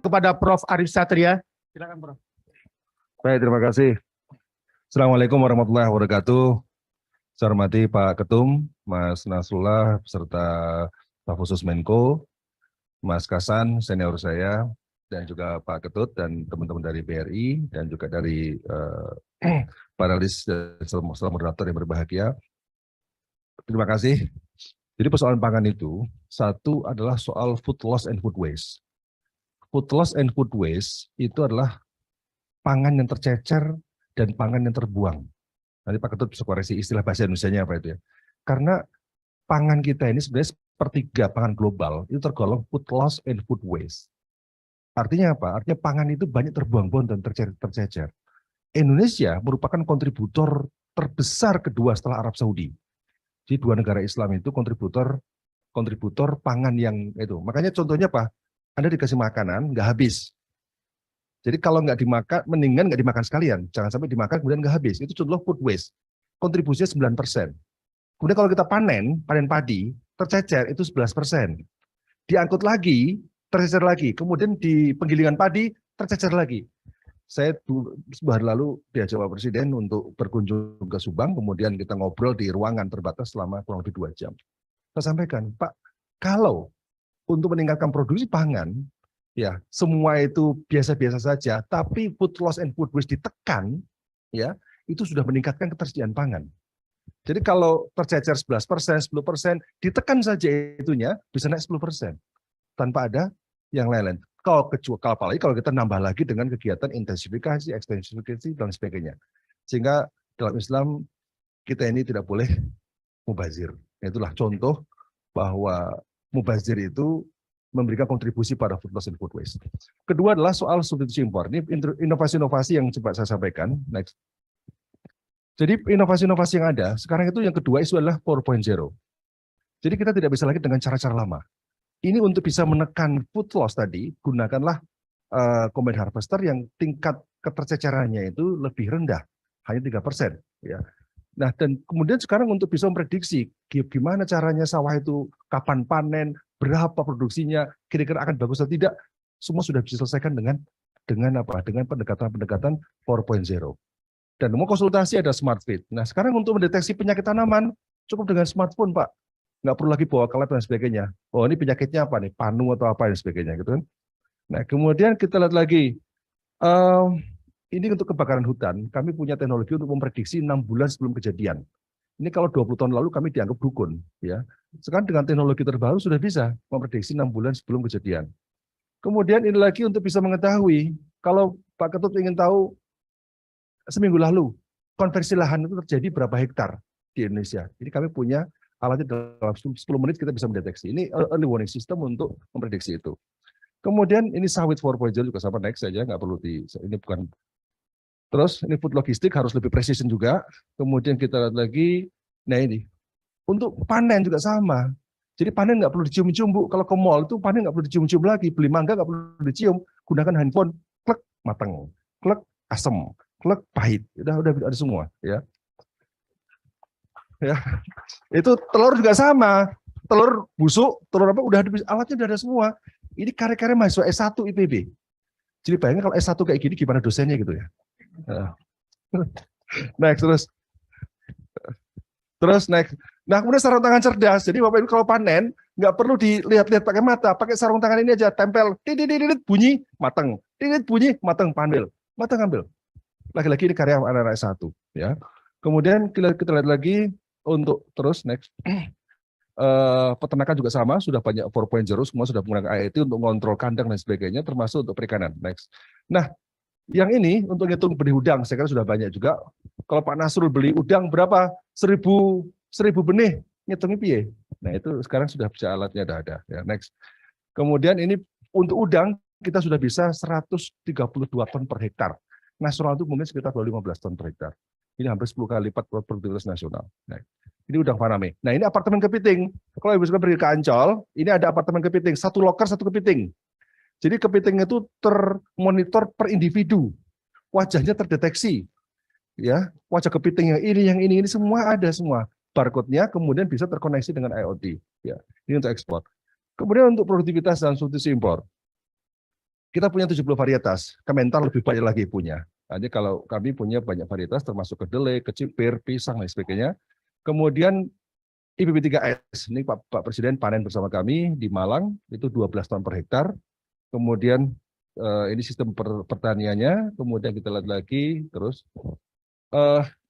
Kepada Prof. Arif Satria, silakan Prof. Baik, terima kasih. Assalamualaikum warahmatullahi wabarakatuh. Saya hormati Pak Ketum, Mas Nasrullah, beserta Pak Khusus Menko, Mas Kasan, senior saya, dan juga Pak Ketut, dan teman-teman dari BRI, dan juga dari para list dan seluruh moderator yang berbahagia. Terima kasih. Jadi persoalan pangan itu, satu adalah soal food loss and food waste. Food loss and food waste itu adalah pangan yang tercecer dan pangan yang terbuang. Nanti Pak Ketut bisa koreksi istilah bahasa Indonesianya apa itu ya. Karena pangan kita ini sebenarnya sepertiga pangan global itu tergolong food loss and food waste. Artinya apa? Artinya pangan itu banyak terbuang-buang dan tercecer. Indonesia merupakan kontributor terbesar kedua setelah Arab Saudi. Jadi dua negara Islam itu kontributor pangan yang itu. Makanya contohnya apa? Anda dikasih makanan, nggak habis. Jadi kalau nggak dimakan, mendingan nggak dimakan sekalian. Jangan sampai dimakan kemudian nggak habis. Itu contoh food waste. Kontribusinya 9%. Kemudian kalau kita panen padi, tercecer itu 11%. Diangkut lagi, tercecer lagi. Kemudian di penggilingan padi, tercecer lagi. Saya sebulan lalu diajak Pak Presiden untuk berkunjung ke Subang, kemudian kita ngobrol di ruangan terbatas selama kurang lebih 2 jam. Saya sampaikan, Pak, kalau untuk meningkatkan produksi pangan, ya semua itu biasa-biasa saja, tapi food loss and food waste ditekan, ya itu sudah meningkatkan ketersediaan pangan. Jadi kalau tercecer 11%, 10%, ditekan saja itunya bisa naik 10%, tanpa ada yang lain-lain. Kalau apalagi kalau kita nambah lagi dengan kegiatan intensifikasi, ekstensifikasi, dan sebagainya. Sehingga dalam Islam kita ini tidak boleh mubazir. Itulah contoh bahwa mubazir itu memberikan kontribusi pada food loss and food waste. Kedua adalah soal substitusi impor. Ini inovasi-inovasi yang coba saya sampaikan. Next. Jadi inovasi-inovasi yang ada, sekarang itu yang kedua itu adalah 4.0. Jadi kita tidak bisa lagi dengan cara-cara lama. Ini untuk bisa menekan food loss tadi, gunakanlah combine harvester yang tingkat ketercecerannya itu lebih rendah, hanya 3%. Ya. Nah, dan kemudian sekarang untuk bisa memprediksi gimana caranya sawah itu kapan panen, berapa produksinya, kira-kira akan bagus atau tidak, semua sudah bisa diselesaikan dengan pendekatan-pendekatan 4.0. Dan mau konsultasi ada smart feed. Nah, sekarang untuk mendeteksi penyakit tanaman cukup dengan smartphone, Pak. Nggak perlu lagi bawa ke lab dan sebagainya. Oh, ini penyakitnya apa nih? Panu atau apa dan sebagainya gitu kan. Nah, kemudian kita lihat lagi. Ini untuk kebakaran hutan, kami punya teknologi untuk memprediksi 6 bulan sebelum kejadian. Ini kalau 20 tahun lalu kami dianggap dukun, ya. Sekarang dengan teknologi terbaru sudah bisa memprediksi 6 bulan sebelum kejadian. Kemudian ini lagi untuk bisa mengetahui, kalau Pak Ketut ingin tahu seminggu lalu konversi lahan itu terjadi berapa hektar di Indonesia. Jadi kami punya alatnya dalam 10 menit kita bisa mendeteksi. Ini early warning system untuk memprediksi itu. Kemudian ini sawit 4.0 juga sama, next saja, nggak perlu ini bukan. Terus ini food logistik harus lebih precision juga. Kemudian kita lihat lagi, nah ini untuk panen juga sama. Jadi panen nggak perlu dicium-cium, Bu. Kalau ke mall itu panen nggak perlu dicium-cium lagi. Beli mangga nggak perlu dicium. Gunakan handphone, klek matang, klek asam, klek pahit. Udah ada semua, ya. Ya, itu telur juga sama. Telur busuk, telur apa? Udah ada alatnya, udah ada semua. Ini karya-karya mahasiswa S1 IPB. Jadi bayangin kalau S1 kayak gini gimana dosennya gitu ya. Next, terus next. Nah, kemudian sarung tangan cerdas. Jadi Bapak Ibu kalau panen nggak perlu dilihat-lihat pakai mata, pakai sarung tangan ini aja, tempel, tidit bunyi, matang, tidit bunyi, matang, panggil, matang ambil. Lagi-lagi ini karya anak-anak S1, ya. Kemudian kita lihat lagi untuk terus next. Peternakan juga sama, sudah banyak 4.0, semua sudah menggunakan IoT untuk mengontrol kandang dan sebagainya, termasuk untuk perikanan. Next. Nah, yang ini untuk ngitung benih udang, saya kira sudah banyak juga. Kalau Pak Nasrul beli udang berapa? 1000 benih, ngitungnya piye? Nah, itu sekarang sudah bisa, alatnya ada. Ya, next. Kemudian ini untuk udang kita sudah bisa 132 ton per hektar. Nasional itu mungkin sekitar 15 ton per hektar. Ini hampir 10 kali lipat produktivitas nasional. Nah, ini udang faname. Nah, ini apartemen kepiting. Kalau Ibu suka pergi ke Ancol, ini ada apartemen kepiting, satu loker, satu kepiting. Jadi kepiting itu termonitor per individu, wajahnya terdeteksi, ya, wajah kepiting yang ini semua ada semua. barcode-nya, kemudian bisa terkoneksi dengan IoT. Ya, ini untuk ekspor. Kemudian untuk produktivitas dan substitusi impor, kita punya 70 varietas. Kementan lebih banyak lagi punya. Jadi kalau kami punya banyak varietas, termasuk kedelai, kecipir, pisang, dan sebagainya. Kemudian IPB3S, ini Pak Presiden panen bersama kami di Malang, itu 12 ton per hektar. Kemudian ini sistem pertaniannya, kemudian kita lihat lagi, terus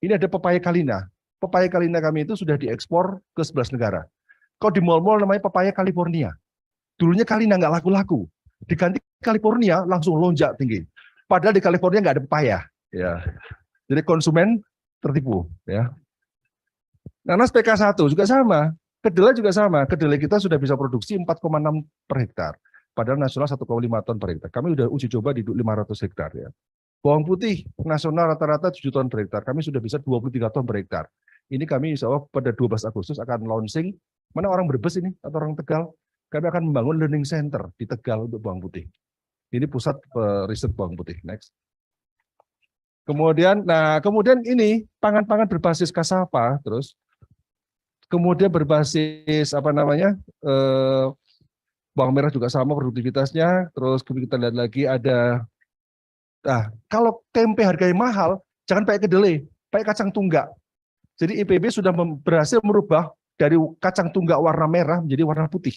ini ada pepaya Kalina. Pepaya Kalina kami itu sudah diekspor ke 11 negara. Kalau di mall-mall namanya pepaya California. Dulunya Kalina nggak laku-laku. Diganti California langsung lonjak tinggi. Padahal di California nggak ada pepaya. Ya. Jadi konsumen tertipu. Ya. Nanas PK1 juga sama. Kedelai juga sama. Kedelai kita sudah bisa produksi 4,6 per hektar. Padahal nasional 1,5 ton per hektar. Kami sudah uji coba di 500 hektar. Ya. Bawang putih nasional rata-rata 7 ton per hektar. Kami sudah bisa 23 ton per hektar. Ini kami insya Allah pada 12 Agustus akan launching. Mana orang Brebes ini atau orang Tegal? Kami akan membangun learning center di Tegal untuk bawang putih. Ini pusat riset bawang putih. Next. Kemudian ini pangan-pangan berbasis kasava, terus kemudian berbasis bawang merah juga sama produktivitasnya. Terus kita lihat lagi ada, kalau tempe harganya mahal, jangan pakai kedelai, pakai kacang tunggak. Jadi IPB sudah berhasil merubah dari kacang tunggak warna merah menjadi warna putih.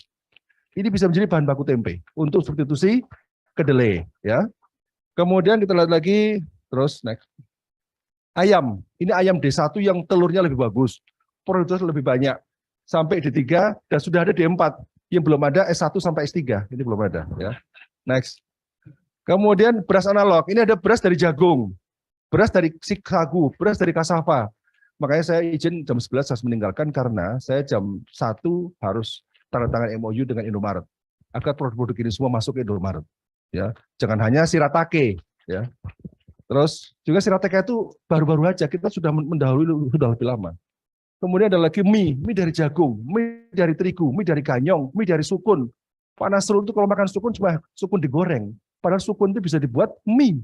Ini bisa menjadi bahan baku tempe untuk substitusi kedelai, ya. Kemudian kita lihat lagi, terus next. Ayam, ini ayam D1 yang telurnya lebih bagus, produktivitas lebih banyak, sampai D3 dan sudah ada D4, yang belum ada S1 sampai S3, ini belum ada, ya. Next. Kemudian beras analog, ini ada beras dari jagung, beras dari sagu, beras dari kasava. Makanya saya izin jam 11 harus meninggalkan karena saya jam 1 harus tanda tangan MOU dengan Indomaret agar produk-produk ini semua masuk ke Indomaret, ya. Jangan hanya Shiratake, ya. Terus juga Shiratake itu baru-baru aja, kita sudah mendahului, sudah lebih lama. Kemudian ada lagi mie dari jagung, mie dari terigu, mie dari ganyong, mie dari sukun. Pak Nasrul itu kalau makan sukun cuma sukun digoreng, padahal sukun itu bisa dibuat mie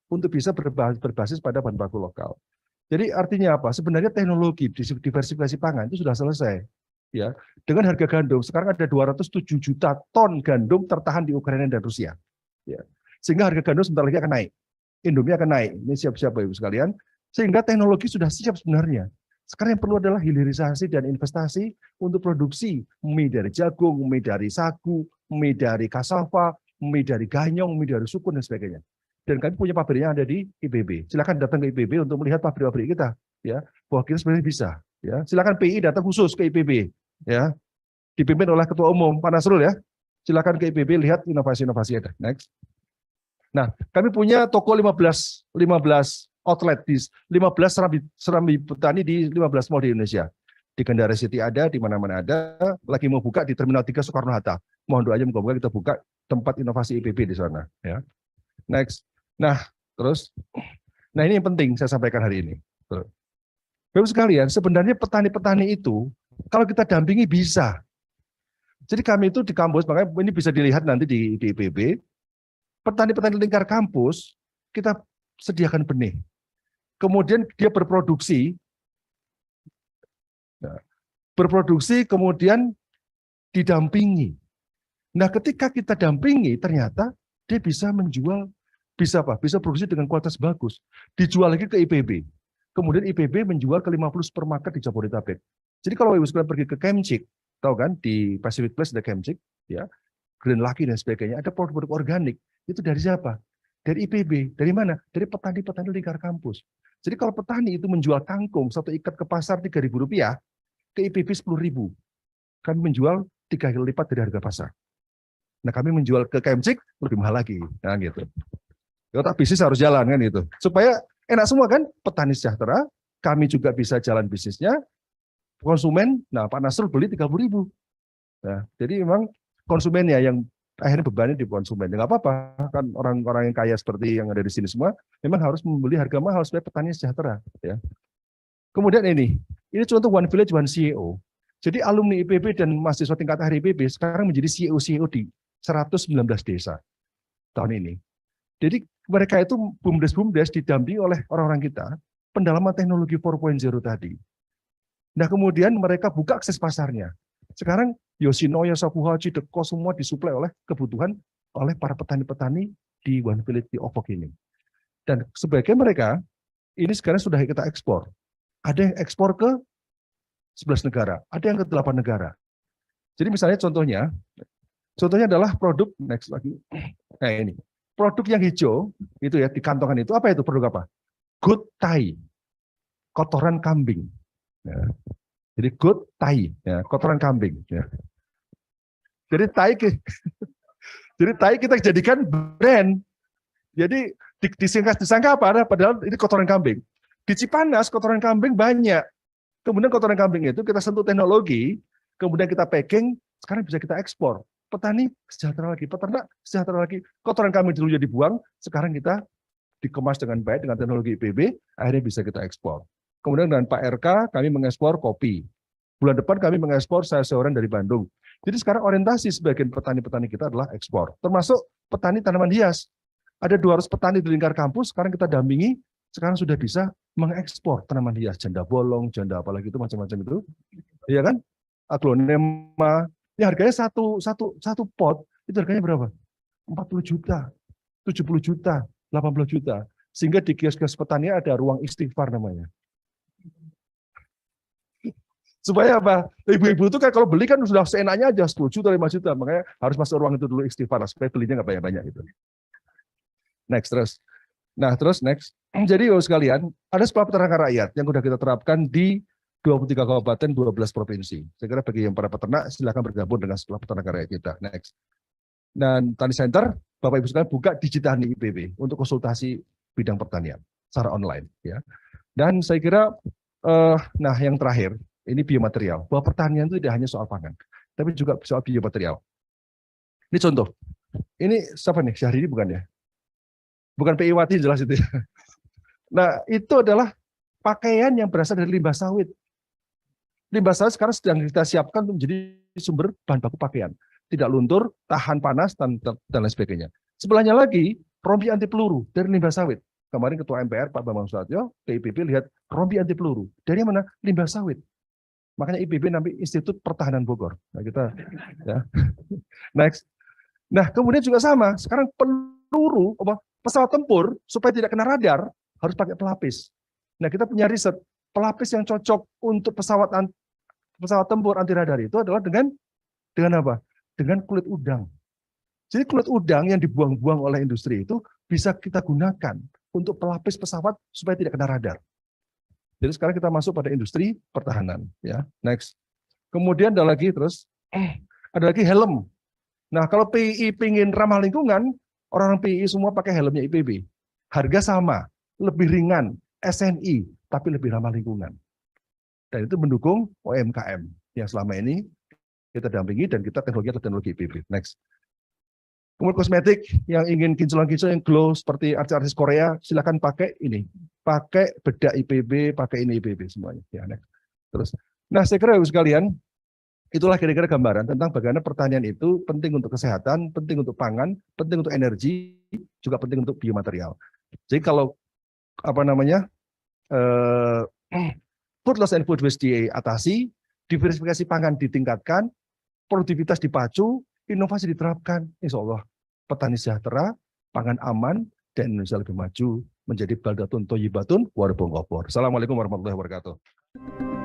untuk bisa berbasis pada bahan baku lokal. Jadi artinya apa? Sebenarnya teknologi diversifikasi pangan itu sudah selesai. Ya, dengan harga gandum sekarang ada 207 juta ton gandum tertahan di Ukraina dan Rusia. Ya. Sehingga harga gandum sebentar lagi akan naik. Indomie akan naik. Ini siap-siap Bapak Ibu sekalian. Sehingga teknologi sudah siap sebenarnya. Sekarang yang perlu adalah hilirisasi dan investasi untuk produksi mie dari jagung, mie dari sagu, mie dari kasava, mie dari ganyong, mie dari sukun dan sebagainya. Dan kami punya pabriknya ada di IPB. Silakan datang ke IPB untuk melihat pabrik-pabrik kita, ya. Bahwa kita sebenarnya bisa, ya. Silakan PI datang khusus ke IPB, ya. Dipimpin oleh Ketua Umum Pak Nasrul, ya. Silakan ke IPB lihat inovasi-inovasi ada. Next. Nah, kami punya toko 15 outlet di 15 serambi petani di 15 mall di Indonesia. Di Kendari City ada, di mana-mana ada. Lagi mau buka di Terminal 3 Soekarno-Hatta. Mohon doanya moga-moga kita buka tempat inovasi IPB di sana, ya. Next. Nah, terus ini yang penting saya sampaikan hari ini. Bapak sekalian, sebenarnya petani-petani itu kalau kita dampingi bisa. Jadi kami itu di kampus, makanya ini bisa dilihat nanti di IPB. Petani-petani lingkar kampus kita sediakan benih. Kemudian dia berproduksi kemudian didampingi. Nah, ketika kita dampingi ternyata dia bisa menjual, bisa produksi dengan kualitas bagus, dijual lagi ke IPB. Kemudian IPB menjual ke 50 supermarket di Jabodetabek. Jadi kalau Ibu sekalian pergi ke Kemcik, tahu kan di Pacific Place ada Kemcik, ya, Green Lucky dan sebagainya, ada produk-produk organik. Itu dari siapa? Dari IPB. Dari mana? Dari petani-petani lingkar kampus. Jadi kalau petani itu menjual kangkung satu ikat ke pasar Rp3.000, ke IPB Rp10.000. Kami menjual 3 kali lipat dari harga pasar. Nah, kami menjual ke Kemcik lebih mahal lagi. Nah, gitu. Otak bisnis harus jalan kan gitu. Supaya enak semua kan, petani sejahtera, kami juga bisa jalan bisnisnya, konsumen, nah Pak Nasrul beli 30.000. Nah, jadi memang konsumennya yang akhirnya bebannya di konsumen. Nggak apa-apa, kan orang-orang yang kaya seperti yang ada di sini semua, memang harus membeli harga mahal supaya petani sejahtera. Ya. Kemudian ini contoh One Village, One CEO. Jadi alumni IPB dan mahasiswa tingkat akhir IPB sekarang menjadi CEO di 119 desa tahun ini. Jadi mereka itu BUMDes didampingi oleh orang-orang kita, pendalaman teknologi 4.0 tadi. Nah, kemudian mereka buka akses pasarnya. Sekarang Yoshinoya, Shakuhachi, Deko semua disuplai oleh kebutuhan oleh para petani-petani di One Village di Obok ini. Dan sebagian mereka ini sekarang sudah kita ekspor. Ada yang ekspor ke 11 negara, ada yang ke 8 negara. Jadi misalnya contohnya adalah produk, next lagi, kayak ini. Produk yang hijau, itu ya, di kantongan itu, apa itu produk apa? Good Thai, kotoran kambing. Ya. Jadi good Thai, ya, kotoran kambing. Ya. Jadi Thai kita jadikan brand. Jadi disangka apa? Padahal ini kotoran kambing. Di Cipanas kotoran kambing banyak. Kemudian kotoran kambing itu kita sentuh teknologi, kemudian kita packing, sekarang bisa kita ekspor. Petani sejahtera lagi, peternak sejahtera lagi. Kotoran kambing dulu jadi dibuang, sekarang kita dikemas dengan baik dengan teknologi IPB, akhirnya bisa kita ekspor. Kemudian dengan Pak RK, kami mengekspor kopi. Bulan depan kami mengekspor sayur-sayuran dari Bandung. Jadi sekarang orientasi sebagian petani-petani kita adalah ekspor. Termasuk petani tanaman hias. Ada 200 petani di lingkar kampus, sekarang kita dampingi, sekarang sudah bisa mengekspor tanaman hias, janda bolong, janda apalagi itu macam-macam itu. Iya kan? Aglonema. Ini harganya satu pot, itu harganya berapa? 40 juta, 70 juta, 80 juta. Sehingga di kios-kios petani ada ruang istighfar namanya. Supaya apa? Ibu-ibu itu kan kalau beli kan sudah seenaknya aja 10 juta, 5 juta. Makanya harus masuk ruang itu dulu istighfar, supaya belinya nggak banyak-banyak gitu. Next, terus. Nah, terus next. Jadi sekalian, ada sekolah peternakan rakyat yang sudah kita terapkan di 23 kabupaten, 12 provinsi. Saya kira bagi yang para peternak, silakan bergabung dengan sekolah peternakan rakyat kita. Next. Dan Tani Center, Bapak Ibu sekalian buka Digitani IPB untuk konsultasi bidang pertanian secara online. Ya. Dan saya kira, nah yang terakhir, ini biomaterial. Bahwa pertanian itu tidak hanya soal pangan, tapi juga soal biomaterial. Ini contoh. Ini siapa nih? Syahrini bukan ya? Bukan PI Wati jelas itu. Nah, itu adalah pakaian yang berasal dari limbah sawit. Limbah sawit sekarang sedang kita siapkan untuk menjadi sumber bahan baku pakaian. Tidak luntur, tahan panas, dan lain sebagainya. Sebelahnya lagi, rompi anti peluru dari limbah sawit. Kemarin Ketua MPR Pak Bambang Susatyo, PIPB lihat rompi anti peluru. Dari mana? Limbah sawit. Makanya IPB nanti Institut Pertahanan Bogor. Nah, kita ya. Next. Nah, kemudian juga sama. Sekarang peluru pesawat tempur supaya tidak kena radar harus pakai pelapis. Nah, kita punya riset pelapis yang cocok untuk pesawat tempur anti radar itu adalah dengan apa? Dengan kulit udang. Jadi kulit udang yang dibuang-buang oleh industri itu bisa kita gunakan untuk pelapis pesawat supaya tidak kena radar. Jadi sekarang kita masuk pada industri pertahanan. Ya, next. Kemudian ada lagi ada lagi helm. Nah, kalau PII pingin ramah lingkungan, orang-orang PII semua pakai helmnya IPB. Harga sama, lebih ringan, SNI, tapi lebih ramah lingkungan. Dan itu mendukung UMKM yang selama ini kita dampingi dan kita teknologi IPB. Next. Kemudian kosmetik yang ingin kinclong-kinclong yang glow seperti artis-artis Korea, silakan pakai ini. Pakai bedak IPB, pakai ini IPB semuanya. Ya, next. Terus. Nah, saya kira sekalian, itulah kira-kira gambaran tentang bagaimana pertanian itu penting untuk kesehatan, penting untuk pangan, penting untuk energi, juga penting untuk biomaterial. Jadi kalau food loss and food waste diatasi, diversifikasi pangan ditingkatkan, produktivitas dipacu, inovasi diterapkan, insya Allah petani sejahtera, pangan aman, dan Indonesia lebih maju menjadi baldatun thayyibatun warabun ghafur. Assalamualaikum warahmatullahi wabarakatuh.